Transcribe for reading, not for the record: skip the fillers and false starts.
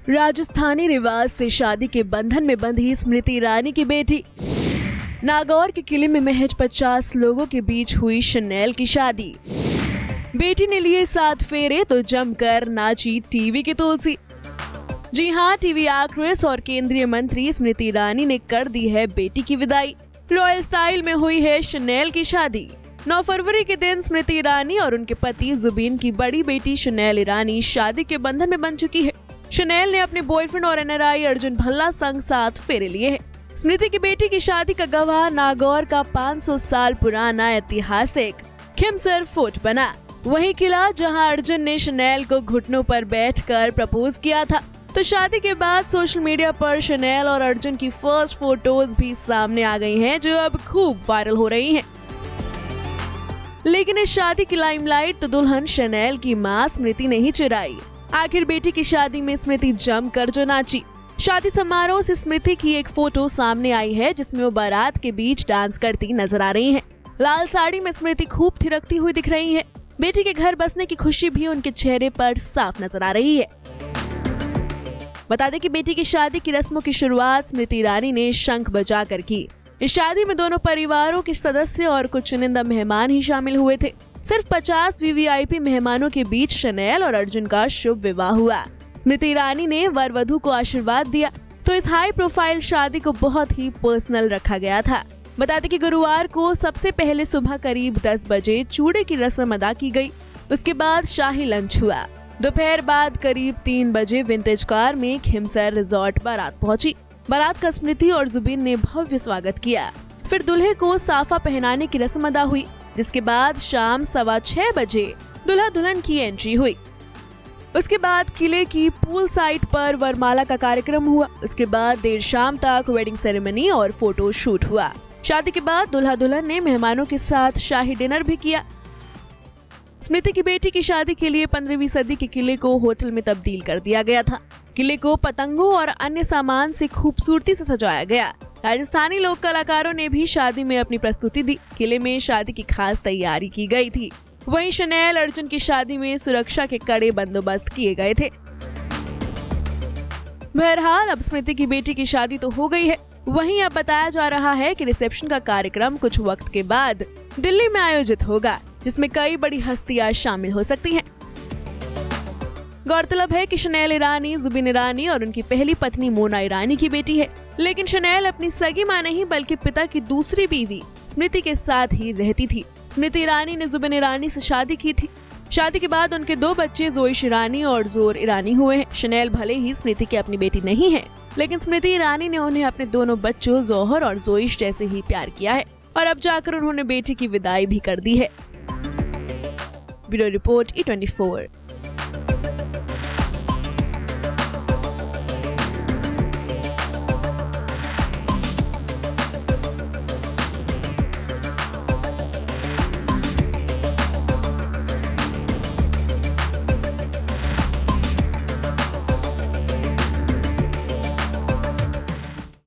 राजस्थानी रिवाज से शादी के बंधन में बंधी स्मृति ईरानी की बेटी। नागौर के किले में महज 50 लोगों के बीच हुई शनेल की शादी। बेटी ने लिए 7 फेरे तो जमकर नाची टीवी की तुलसी। जी हाँ, टीवी एक्ट्रेस और केंद्रीय मंत्री स्मृति ईरानी ने कर दी है बेटी की विदाई। रॉयल स्टाइल में हुई है शनेल की शादी। 9 फरवरी के दिन स्मृति ईरानी और उनके पति जुबिन की बड़ी बेटी शनेल ईरानी शादी के बंधन में बंध चुकी है। शनेल ने अपने बॉयफ्रेंड और एनआरआई अर्जुन भल्ला संग 7 फेरे लिए हैं। स्मृति की बेटी की शादी का गवाह नागौर का 500 साल पुराना ऐतिहासिक खिमसर फोर्ट बना। वही किला जहां अर्जुन ने शनेल को घुटनों पर बैठकर प्रपोज किया था। तो शादी के बाद सोशल मीडिया पर शनेल और अर्जुन की फर्स्ट फोटोज भी सामने आ गई हैं, जो अब खूब वायरल हो रही हैं। लेकिन इस शादी की लाइमलाइट तो दुल्हन शनेल की मां स्मृति ने ही चुराई। आखिर बेटी की शादी में स्मृति जमकर जो नाची। शादी समारोह से स्मृति की एक फोटो सामने आई है, जिसमें वो बारात के बीच डांस करती नजर आ रही हैं। लाल साड़ी में स्मृति खूब थिरकती हुई दिख रही है। बेटी के घर बसने की खुशी भी उनके चेहरे पर साफ नजर आ रही है। बता दें कि बेटी की शादी की रस्मों की शुरुआत स्मृति ईरानी ने शंख बजाकर की। इस शादी में दोनों परिवारों के सदस्य और कुछ चुनिंदा मेहमान ही शामिल हुए थे। सिर्फ 50 वीवीआईपी मेहमानों के बीच शनेल और अर्जुन का शुभ विवाह हुआ। स्मृति ईरानी ने वर वधू को आशीर्वाद दिया। तो इस हाई प्रोफाइल शादी को बहुत ही पर्सनल रखा गया था। बता दें कि गुरुवार को सबसे पहले सुबह करीब 10 बजे चूड़े की रस्म अदा की गई। उसके बाद शाही लंच हुआ। दोपहर बाद करीब 3 बजे विंटेज कार में खिमसर रिजॉर्ट बारात पहुंची। बारात का स्मृति और जुबिन ने भव्य स्वागत किया। फिर दूल्हे को साफा पहनाने की रस्म अदा हुई, जिसके बाद शाम 6:15 बजे दूल्हा दुल्हन की एंट्री हुई। उसके बाद किले की पूल साइड पर वरमाला का कार्यक्रम हुआ। उसके बाद देर शाम तक वेडिंग सेरेमनी और फोटो शूट हुआ। शादी के बाद दूल्हा दुल्हन ने मेहमानों के साथ शाही डिनर भी किया। स्मृति की बेटी की शादी के लिए 15वीं सदी के किले को होटल में तब्दील कर दिया गया था। किले को पतंगों और अन्य सामान से खूबसूरती से सजाया गया। राजस्थानी लोक कलाकारों ने भी शादी में अपनी प्रस्तुति दी। किले में शादी की खास तैयारी की गई थी। वहीं शनेल अर्जुन की शादी में सुरक्षा के कड़े बंदोबस्त किए गए थे। बहरहाल अब स्मृति की बेटी की शादी तो हो गई है। वहीं अब बताया जा रहा है कि रिसेप्शन का कार्यक्रम कुछ वक्त के बाद दिल्ली में आयोजित होगा, जिसमें कई बड़ी हस्तियां शामिल हो सकती हैं। गौरतलब है कि शनेल ईरानी जुबिन ईरानी और उनकी पहली पत्नी मोना ईरानी की बेटी है। लेकिन शनेल अपनी सगी मां नहीं बल्कि पिता की दूसरी बीवी स्मृति के साथ ही रहती थी। स्मृति ईरानी ने जुबिन ईरानी से शादी की थी। शादी के बाद उनके 2 बच्चे जोइश ईरानी और जोर ईरानी हुए हैं। शनेल भले ही स्मृति की अपनी बेटी नहीं है, लेकिन स्मृति ईरानी ने उन्हें अपने दोनों बच्चों जोहर और जोइश जैसे ही प्यार किया है और अब जाकर उन्होंने बेटी की विदाई भी कर दी है। Bureau report E24।